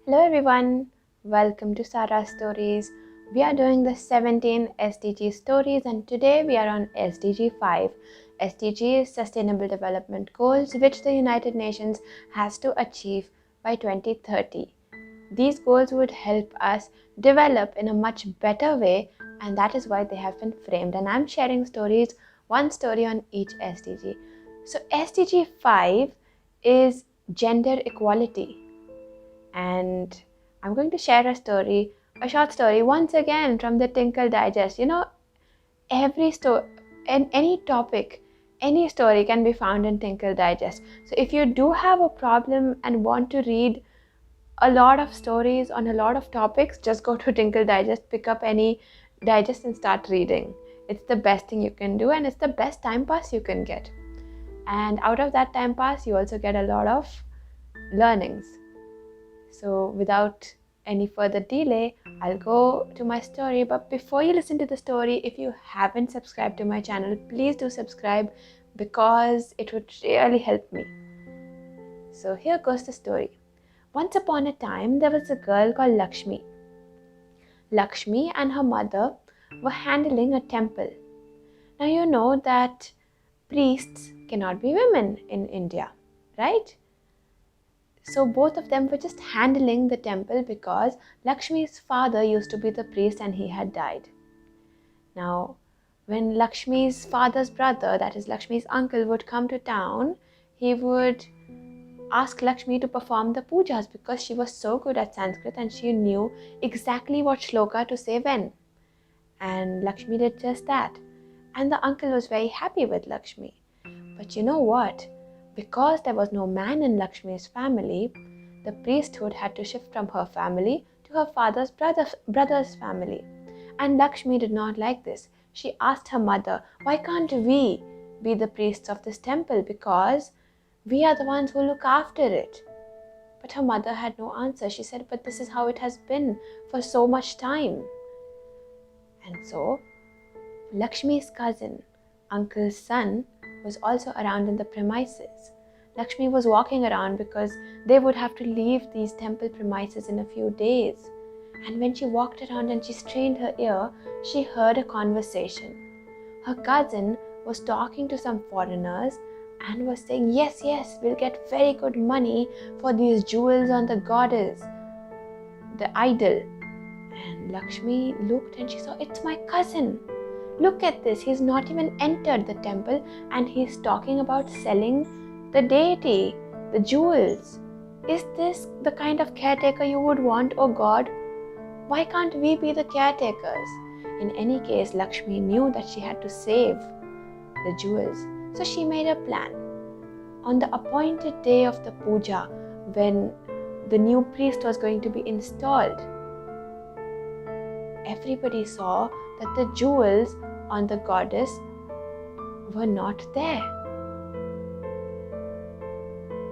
Hello everyone, welcome to Sara Stories. We are doing the 17 SDG stories and today we are on SDG 5. SDG is Sustainable Development Goals which the United Nations has to achieve by 2030. These goals would help us develop in a much better way and that is why they have been framed, and I'm sharing stories, one story on each SDG. So SDG 5 is gender equality. And I'm going to share a short story once again from the Tinkle Digest. Every story and any topic, any story can be found in Tinkle Digest. So if you do have a problem and want to read a lot of stories on a lot of topics, just go to Tinkle Digest, pick up any digest and start reading. It's the best thing you can do and it's the best time pass you can get. And out of that time pass, you also get a lot of learnings. So without any further delay, I'll go to my story. But before you listen to the story, if you haven't subscribed to my channel, please do subscribe because it would really help me. So here goes the story. Once upon a time, there was a girl called Lakshmi. Lakshmi and her mother were handling a temple. Now you know that priests cannot be women in India, right? So both of them were just handling the temple because Lakshmi's father used to be the priest and he had died. Now, when Lakshmi's father's brother, that is Lakshmi's uncle, would come to town, he would ask Lakshmi to perform the pujas because she was so good at Sanskrit and she knew exactly what shloka to say when. And Lakshmi did just that. And the uncle was very happy with Lakshmi. But you know what? Because there was no man in Lakshmi's family, the priesthood had to shift from her family to her father's brother's family. And Lakshmi did not like this. She asked her mother, why can't we be the priests of this temple? Because we are the ones who look after it. But her mother had no answer. She said, but this is how it has been for so much time. And so, Lakshmi's cousin, uncle's son, was also around in the premises. Lakshmi was walking around because they would have to leave these temple premises in a few days. And when she walked around and she strained her ear, she heard a conversation. Her cousin was talking to some foreigners and was saying, yes, we'll get very good money for these jewels on the goddess, the idol. And Lakshmi looked and she saw, it's my cousin. Look at this, he's not even entered the temple and he's talking about selling the deity, the jewels. Is this the kind of caretaker you would want, oh God? Why can't we be the caretakers? In any case, Lakshmi knew that she had to save the jewels. So she made a plan. On the appointed day of the puja, when the new priest was going to be installed, everybody saw that the jewels on the goddess were not there.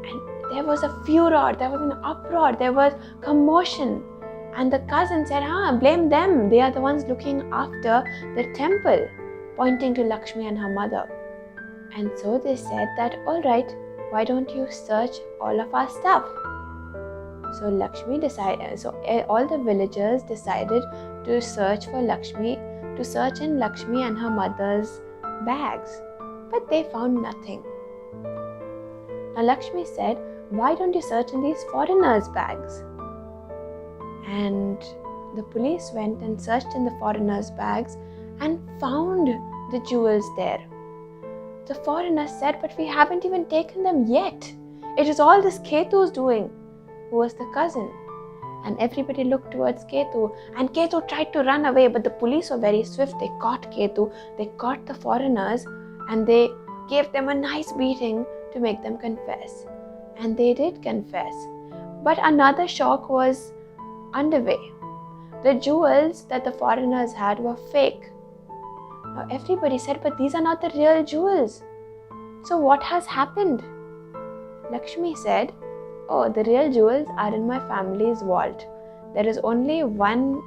And there was a furor, there was an uproar, there was commotion. And the cousin said, blame them. They are the ones looking after the temple, pointing to Lakshmi and her mother. And so they said that, all right, why don't you search all of our stuff? So Lakshmi decided, all the villagers decided to search in Lakshmi and her mother's bags. But they found nothing. Now Lakshmi said, why don't you search in these foreigners' bags? And the police went and searched in the foreigners' bags and found the jewels there. The foreigners said, but we haven't even taken them yet. It is all this Ketu's doing, who was the cousin. And everybody looked towards Ketu. And Ketu tried to run away, but the police were very swift. They caught Ketu, they caught the foreigners, and they gave them a nice beating to make them confess. And they did confess. But another shock was underway. The jewels that the foreigners had were fake. Now everybody said, but these are not the real jewels. So what has happened? Lakshmi said, oh, the real jewels are in my family's vault. There is only one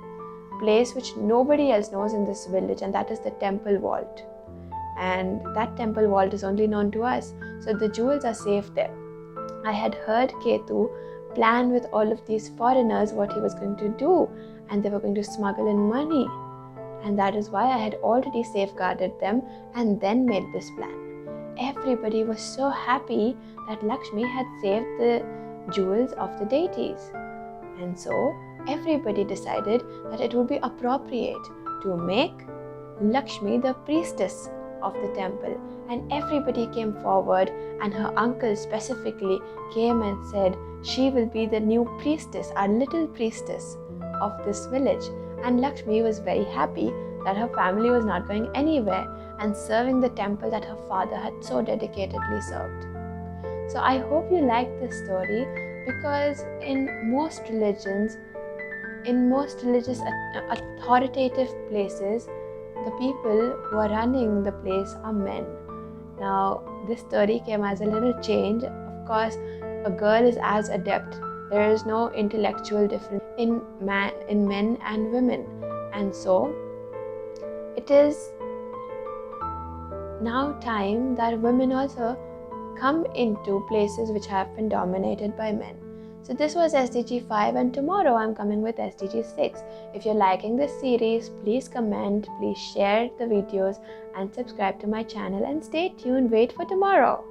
place which nobody else knows in this village, and that is the temple vault. And that temple vault is only known to us. So the jewels are safe there. I had heard Ketu plan with all of these foreigners what he was going to do, and they were going to smuggle in money. And that is why I had already safeguarded them and then made this plan. Everybody was so happy that Lakshmi had saved the jewels of the deities. And so everybody decided that it would be appropriate to make Lakshmi the priestess of the temple. And everybody came forward, and her uncle specifically came and said she will be the new priestess, our little priestess of this village. And Lakshmi was very happy that her family was not going anywhere and serving the temple that her father had so dedicatedly served. So I hope you like this story, because in most religious authoritative places, the people who are running the place are men. Now, this story came as a little change. Of course, a girl is as adept. There is no intellectual difference in men and women. And so, it is now time that women also come into places which have been dominated by men. So this was SDG 5, and tomorrow I'm coming with SDG 6. If you're liking this series, please comment, please share the videos and subscribe to my channel, and stay tuned. Wait for tomorrow.